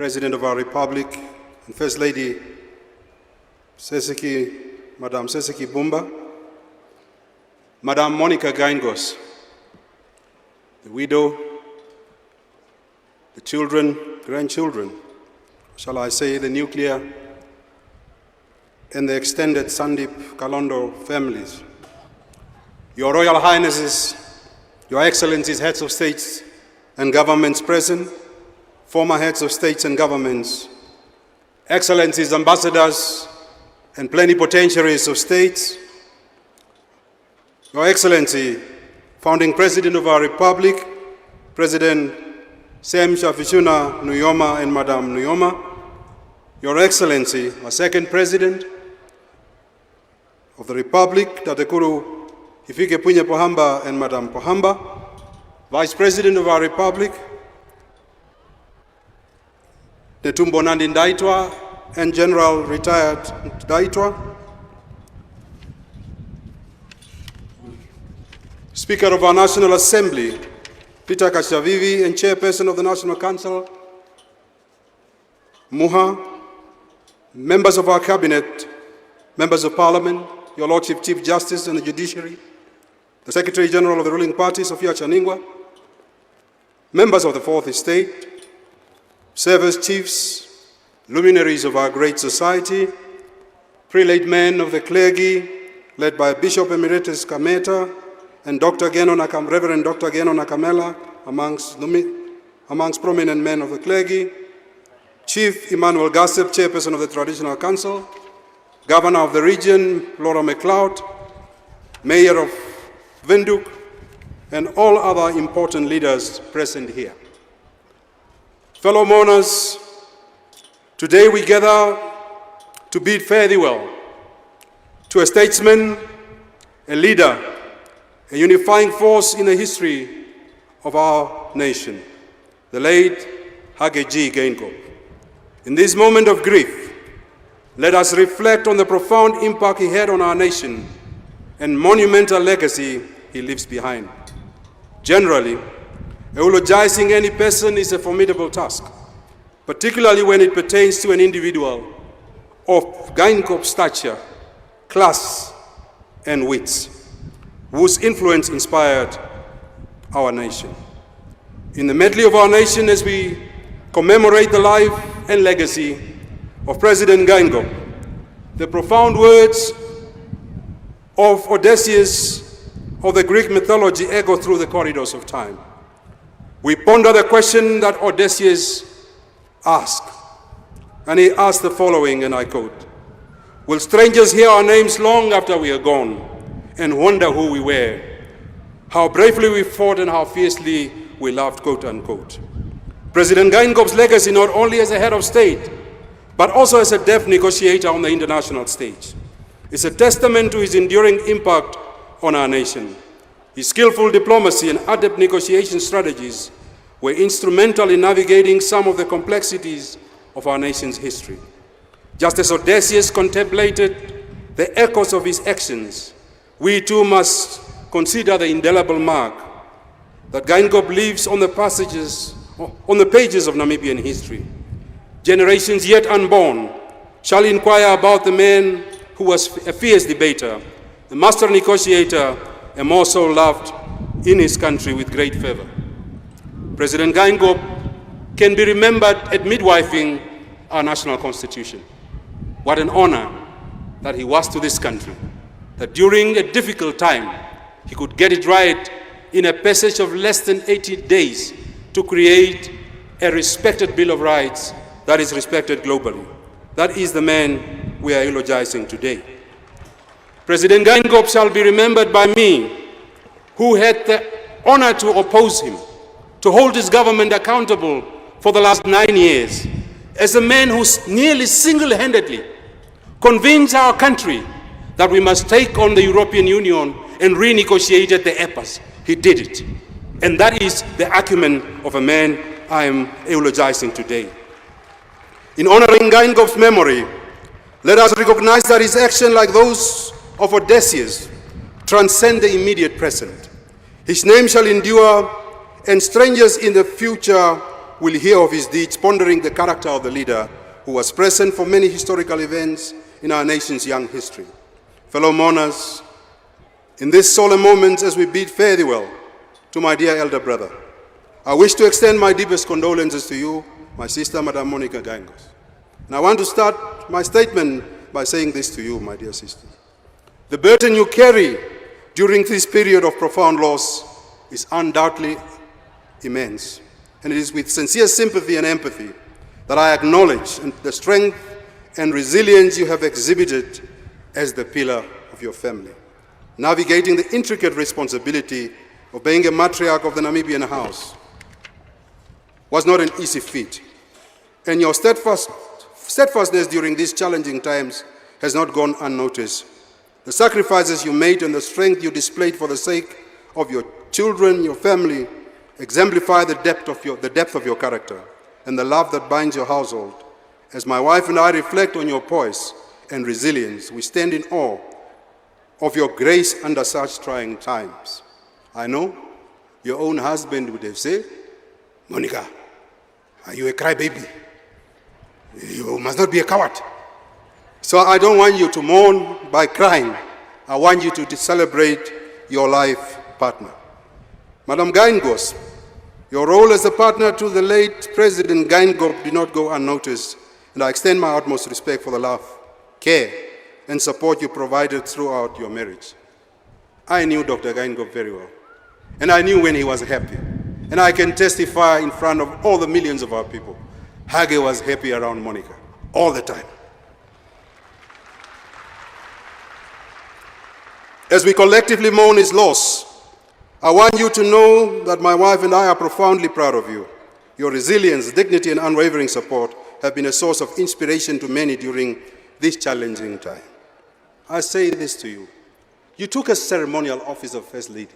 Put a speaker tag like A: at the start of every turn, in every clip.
A: President of our Republic and First Lady Madam Seseki Bumba, Madam Monica Gaingos, the widow, the children, grandchildren, shall I say the nuclear and the extended Sandip Kalondo families, Your Royal Highnesses, Your Excellencies, heads of states and governments present, former heads of states and governments, Excellencies, ambassadors, and plenipotentiaries of states, Your Excellency, founding President of our Republic, President Sam Shafishuna Nujoma and Madam Nujoma, Your Excellency, our second President of the Republic, Tatekuru Hifike Punye Pohamba and Madam Pohamba, Vice President of our Republic, Netumbo Nandi Ndaitwa and General Retired Ndaitwa, Speaker of our National Assembly, Peter Kashavivi, and Chairperson of the National Council, Muha, members of our Cabinet, members of Parliament, Your Lordship Chief Justice and the Judiciary, the Secretary General of the ruling party, Sophia Chaningwa, members of the Fourth Estate, service chiefs, luminaries of our great society, prelate men of the clergy, led by Bishop Emeritus Kameta and Reverend Dr. Geno Nakamela, amongst prominent men of the clergy, Chief Emmanuel Gassep, Chairperson of the Traditional Council, Governor of the region, Laura McLeod, Mayor of Windhoek, and all other important leaders present here. Fellow mourners, today we gather to bid farewell to a statesman, a leader, a unifying force in the history of our nation, the late Hage G. Geingob. In this moment of grief, let us reflect on the profound impact he had on our nation and monumental legacy he leaves behind. Generally, eulogizing any person is a formidable task, particularly when it pertains to an individual of Geingob's stature, class, and wits, whose influence inspired our nation. In the medley of our nation, as we commemorate the life and legacy of President Geingob, the profound words of Odysseus of the Greek mythology echo through the corridors of time. We ponder the question that Odysseus asked, and he asked the following, and I quote, "Will strangers hear our names long after we are gone and wonder who we were, how bravely we fought and how fiercely we loved," quote unquote. President Geingob's legacy, not only as a head of state, but also as a deft negotiator on the international stage, is a testament to his enduring impact on our nation. His skillful diplomacy and adept negotiation strategies were instrumental in navigating some of the complexities of our nation's history. Just as Odysseus contemplated the echoes of his actions, we too must consider the indelible mark that Geingob leaves on the pages of Namibian history. Generations yet unborn shall inquire about the man who was a fierce debater, the master negotiator, and more so loved in his country with great fervor. President Geingob can be remembered at midwifing our national constitution. What an honor that he was to this country, that during a difficult time, he could get it right in a passage of less than 80 days to create a respected Bill of Rights that is respected globally. That is the man we are eulogizing today. President Geingob shall be remembered by me, who had the honor to oppose him, to hold his government accountable for the last 9 years, as a man who nearly single-handedly convinced our country that we must take on the European Union and renegotiate the EPAs. He did it. And that is the acumen of a man I am eulogizing today. In honoring Geingob's memory, let us recognize that his action, like those of Odysseus, transcend the immediate present. His name shall endure, and strangers in the future will hear of his deeds, pondering the character of the leader who was present for many historical events in our nation's young history. Fellow mourners, in this solemn moment as we bid farewell to my dear elder brother, I wish to extend my deepest condolences to you, my sister, Madam Monica Gangos. And I want to start my statement by saying this to you, my dear sister. The burden you carry during this period of profound loss is undoubtedly immense. And it is with sincere sympathy and empathy that I acknowledge the strength and resilience you have exhibited as the pillar of your family, navigating the intricate responsibility of being a matriarch of the Namibian house was not an easy feat. And your steadfastness during these challenging times has not gone unnoticed. The sacrifices you made and the strength you displayed for the sake of your children, your family, exemplify the depth of your character and the love that binds your household. As my wife and I reflect on your poise and resilience, we stand in awe of your grace under such trying times. I know your own husband would have said, Monica, are you a crybaby? You must not be a coward. So I don't want you to mourn by crying. I want you to celebrate your life partner. Madam Gangos, your role as a partner to the late President Gangop did not go unnoticed, and I extend my utmost respect for the love, care, and support you provided throughout your marriage. I knew Dr. Gangop very well, and I knew when he was happy. And I can testify in front of all the millions of our people, Hage was happy around Monica, all the time. As we collectively mourn his loss, I want you to know that my wife and I are profoundly proud of you. Your resilience, dignity, and unwavering support have been a source of inspiration to many during this challenging time. I say this to you. You took a ceremonial office of First Lady,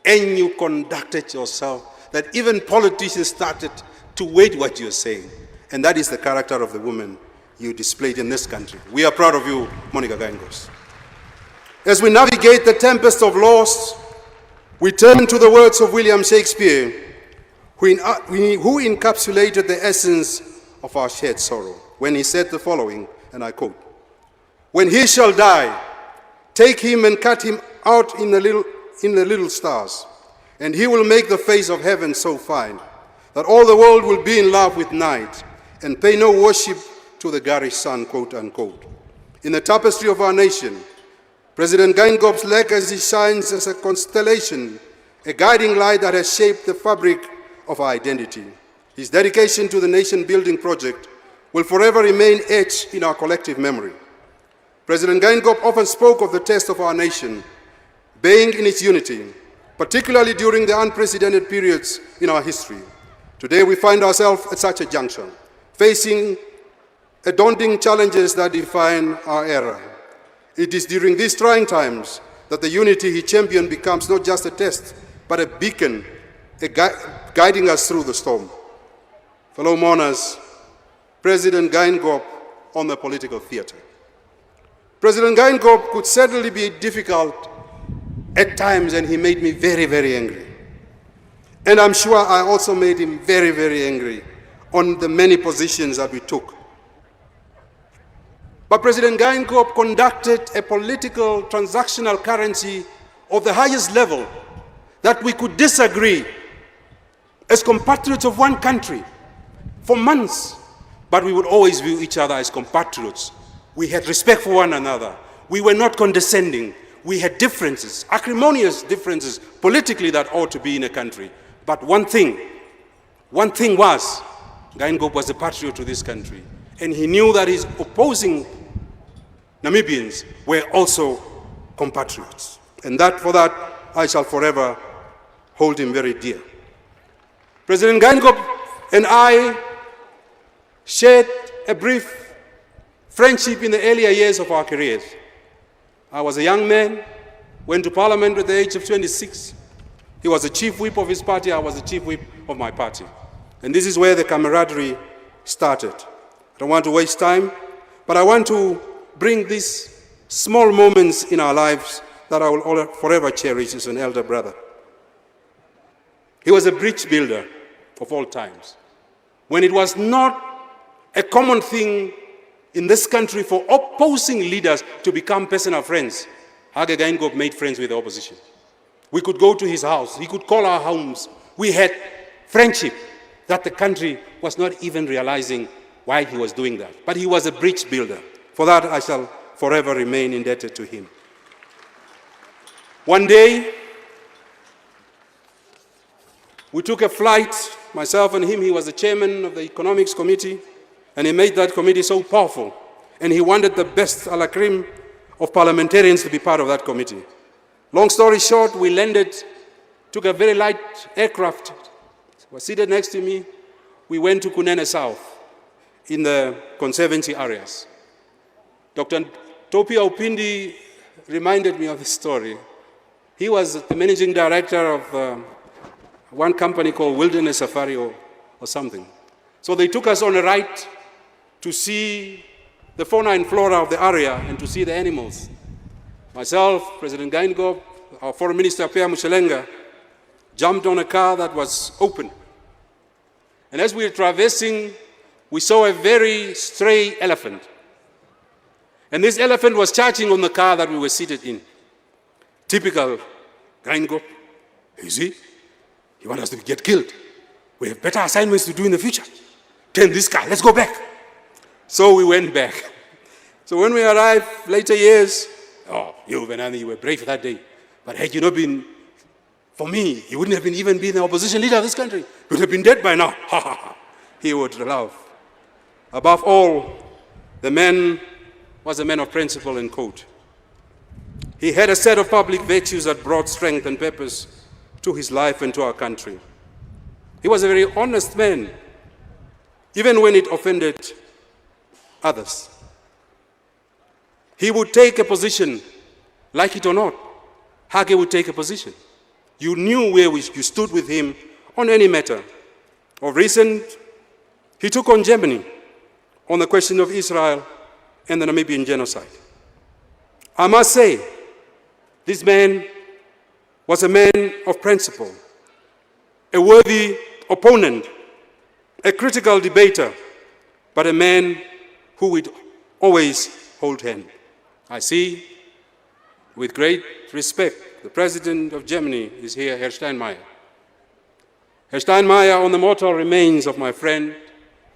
A: and you conducted yourself that even politicians started to wait what you're saying. And that is the character of the woman you displayed in this country. We are proud of you, Monica Gangos. As we navigate the tempest of loss, we turn to the words of William Shakespeare, who encapsulated the essence of our shared sorrow, when he said the following, and I quote, "When he shall die, take him and cut him out in the little stars, and he will make the face of heaven so fine that all the world will be in love with night and pay no worship to the garish sun," quote unquote. In the tapestry of our nation, President Gangop's legacy shines as a constellation, a guiding light that has shaped the fabric of our identity. His dedication to the nation-building project will forever remain etched in our collective memory. President Gangop often spoke of the test of our nation being in its unity, particularly during the unprecedented periods in our history. Today we find ourselves at such a junction, facing daunting challenges that define our era. It is during these trying times that the unity he championed becomes not just a test, but a beacon, guiding us through the storm. Fellow mourners, President Gangop on the political theater. President Gangop could certainly be difficult at times, and he made me very, very angry. And I'm sure I also made him very, very angry on the many positions that we took. But President Gangop conducted a political transactional currency of the highest level, that we could disagree as compatriots of one country for months, but we would always view each other as compatriots. We had respect for one another. We were not condescending. We had differences, acrimonious differences politically that ought to be in a country. But one thing was, Gangop was a patriot to this country, and he knew that his opposing Namibians were also compatriots. And for that, I shall forever hold him very dear. President Gangop and I shared a brief friendship in the earlier years of our careers. I was a young man, went to Parliament at the age of 26. He was the chief whip of his party, I was the chief whip of my party. And this is where the camaraderie started. I don't want to waste time, but I want to bring these small moments in our lives that I will forever cherish as an elder brother. He was a bridge builder of all times. when it was not a common thing in this country for opposing leaders to become personal friends, Hage Geingob made friends with the opposition. We could go to his house, he could call our homes. We had friendship that the country was not even realizing why he was doing that. But he was a bridge builder. For that, I shall forever remain indebted to him. One day, we took a flight, myself and him. He was the chairman of the Economics Committee, and he made that committee so powerful. And he wanted the best a la creme of parliamentarians to be part of that committee. Long story short, we landed, took a very light aircraft, was seated next to me. We went to Kunene South in the conservancy areas. Dr. Topi Aupindi reminded me of this story. He was the managing director of one company called Wilderness Safari or something. So they took us on a ride to see the fauna and flora of the area and to see the animals. Myself, President Geingob, our Foreign Minister Pea Mushelenga, jumped on a car that was open. And as we were traversing, we saw a very stray elephant. And this elephant was charging on the car that we were seated in. Typical Geingob. You see? You want us to get killed. We have better assignments to do in the future. Turn this car, let's go back. So we went back. So when we arrived later years, oh, you, Venani, you were brave that day. But had you not been, for me, you wouldn't have even been the opposition leader of this country. You would have been dead by now. Ha ha ha. He would laugh. Above all, the man was a man of principle and code. He had a set of public virtues that brought strength and purpose to his life and to our country. He was a very honest man, even when it offended others. He would take a position, like it or not. Hage would take a position. You knew where you stood with him on any matter. Of recent, he took on Germany on the question of Israel and the Namibian genocide. I must say, this man was a man of principle, a worthy opponent, a critical debater, but a man who would always hold hand. I see, with great respect, the President of Germany is here, Herr Steinmeier. Herr Steinmeier, on the mortal remains of my friend,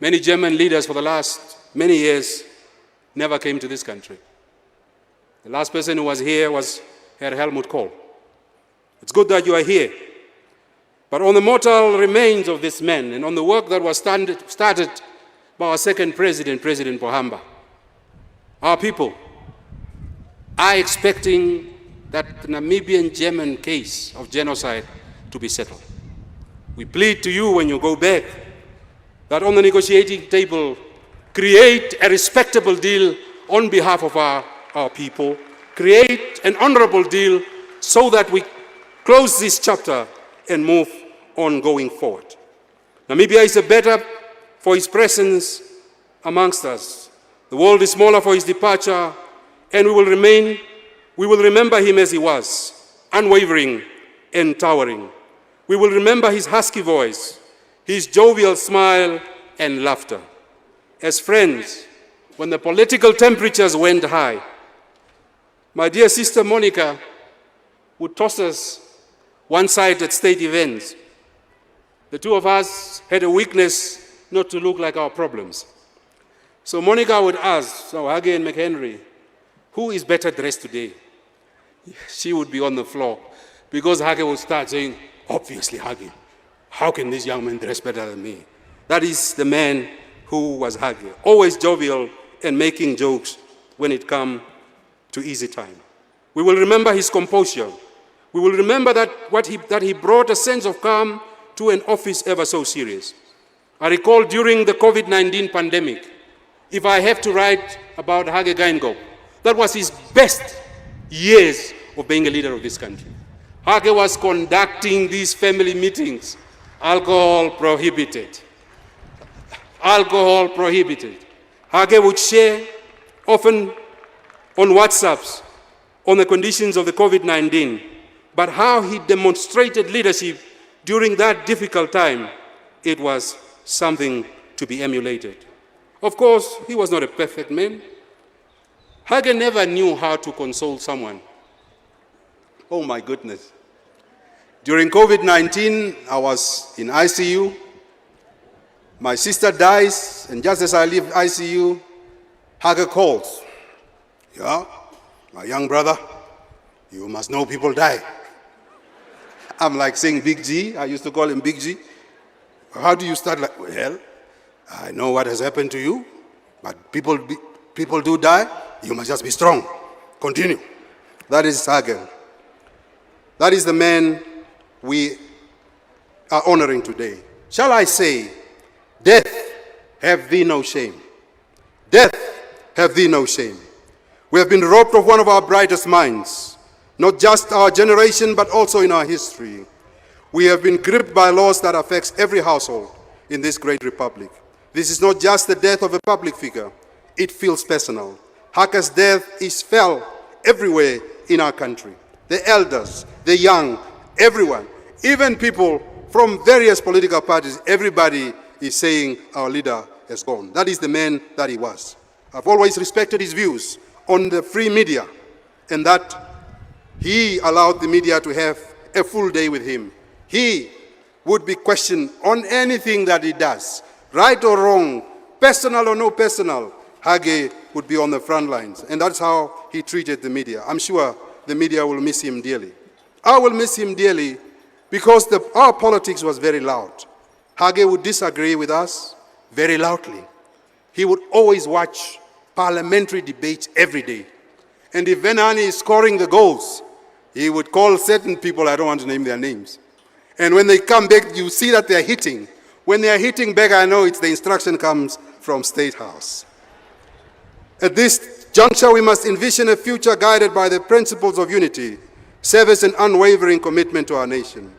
A: many German leaders for the last many years never came to this country. The last person who was here was Herr Helmut Kohl. It's good that you are here. But on the mortal remains of this man and on the work that was started by our second president, President Pohamba, our people are expecting that the Namibian-German case of genocide to be settled. We plead to you when you go back that on the negotiating table, create a respectable deal on behalf of our people, create an honorable deal so that we close this chapter and move on going forward. Namibia is the better for his presence amongst us. The world is smaller for his departure, and we will remember him as he was, unwavering and towering. We will remember his husky voice, his jovial smile and laughter. As friends, when the political temperatures went high, my dear sister Monica would toss us one side at state events. The two of us had a weakness not to look like our problems. So Monica would ask, so Hage and McHenry, who is better dressed today? She would be on the floor because Hage would start saying, obviously Hage, how can this young man dress better than me? That is the man who was Hage, always jovial and making jokes when it comes to easy time. We will remember his composure. We will remember that he brought a sense of calm to an office ever so serious. I recall during the COVID-19 pandemic, if I have to write about Hage Geingob, that was his best years of being a leader of this country. Hage was conducting these family meetings, alcohol prohibited. Alcohol prohibited. Hage would share, often on WhatsApps, on the conditions of the COVID-19, but how he demonstrated leadership during that difficult time, it was something to be emulated. Of course, he was not a perfect man. Hage never knew how to console someone. Oh my goodness. During COVID-19, I was in ICU. My sister dies, and just as I leave ICU, Hage calls. Yeah, my young brother, you must know people die. I'm like saying Big G. I used to call him Big G. How do you start? Like, well, I know what has happened to you, but people do die. You must just be strong. Continue. That is Hage. That is the man we are honoring today. Shall I say, death, have thee no shame. Death, have thee no shame. We have been robbed of one of our brightest minds, not just our generation, but also in our history. We have been gripped by loss that affects every household in this great republic. This is not just the death of a public figure. It feels personal. Hage's death is felt everywhere in our country. The elders, the young, everyone, even people from various political parties, everybody is saying our leader has gone. That is the man that he was. I've always respected his views on the free media, and that he allowed the media to have a full day with him. He would be questioned on anything that he does, right or wrong, personal or no personal. Hage would be on the front lines, and that's how he treated the media. I'm sure the media will miss him dearly. I will miss him dearly because our politics was very loud. Hage would disagree with us very loudly. He would always watch parliamentary debates every day. And if Venani is scoring the goals, he would call certain people, I don't want to name their names. And when they come back, you see that they're hitting. When they're hitting back, I know it's the instruction comes from State House. At this juncture, we must envision a future guided by the principles of unity, service, and unwavering commitment to our nation.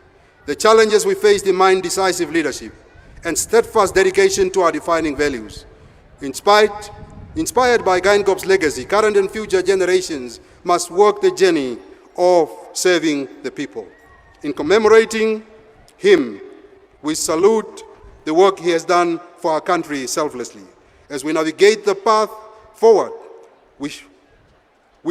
A: The challenges we face demand decisive leadership and steadfast dedication to our defining values. Inspired by Geinkop's legacy, current and future generations must walk the journey of serving the people. In commemorating him, we salute the work he has done for our country selflessly. As we navigate the path forward, we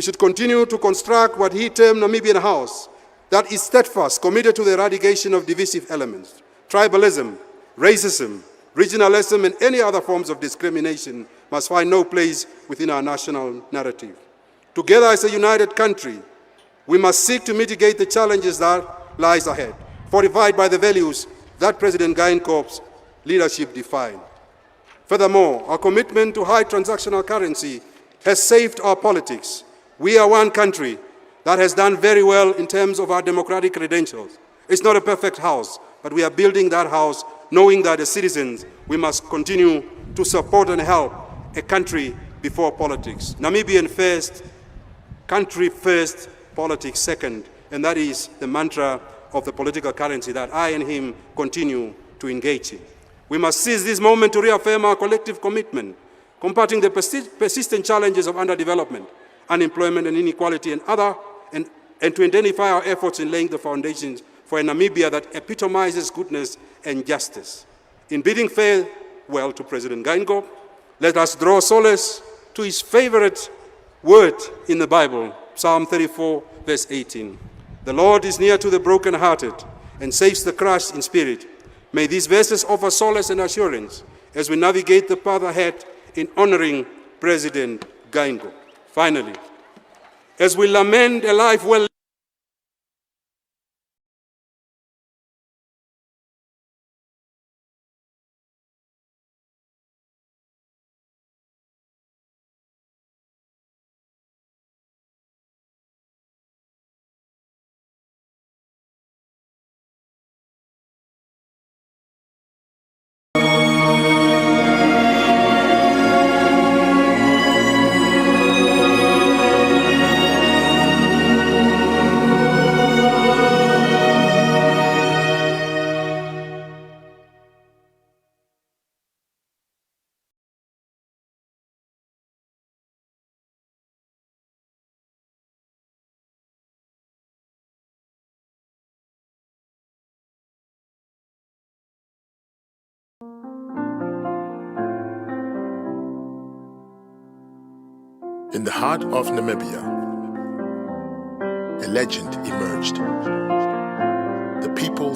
A: should continue to construct what he termed Namibian House, that is steadfast, committed to the eradication of divisive elements. Tribalism, racism, regionalism, and any other forms of discrimination must find no place within our national narrative. Together as a united country, we must seek to mitigate the challenges that lies ahead, fortified by the values that President Geinkop's leadership defined. Furthermore, our commitment to high transactional currency has saved our politics. We are one country that has done very well in terms of our democratic credentials. It's not a perfect house, but we are building that house knowing that as citizens, we must continue to support and help a country before politics. Namibian first, country first, politics second, and that is the mantra of the political currency that I and him continue to engage in. We must seize this moment to reaffirm our collective commitment, combating the persistent challenges of underdevelopment, unemployment, and inequality, and to identify our efforts in laying the foundations for a Namibia that epitomizes goodness and justice. In bidding farewell to President Geinkop, let us draw solace to his favorite word in the Bible, Psalm 34, verse 18. The Lord is near to the brokenhearted and saves the crushed in spirit. May these verses offer solace and assurance as we navigate the path ahead in honoring President Geinkop. Finally, as we lament a life well
B: In the heart of Namibia, a legend emerged. The people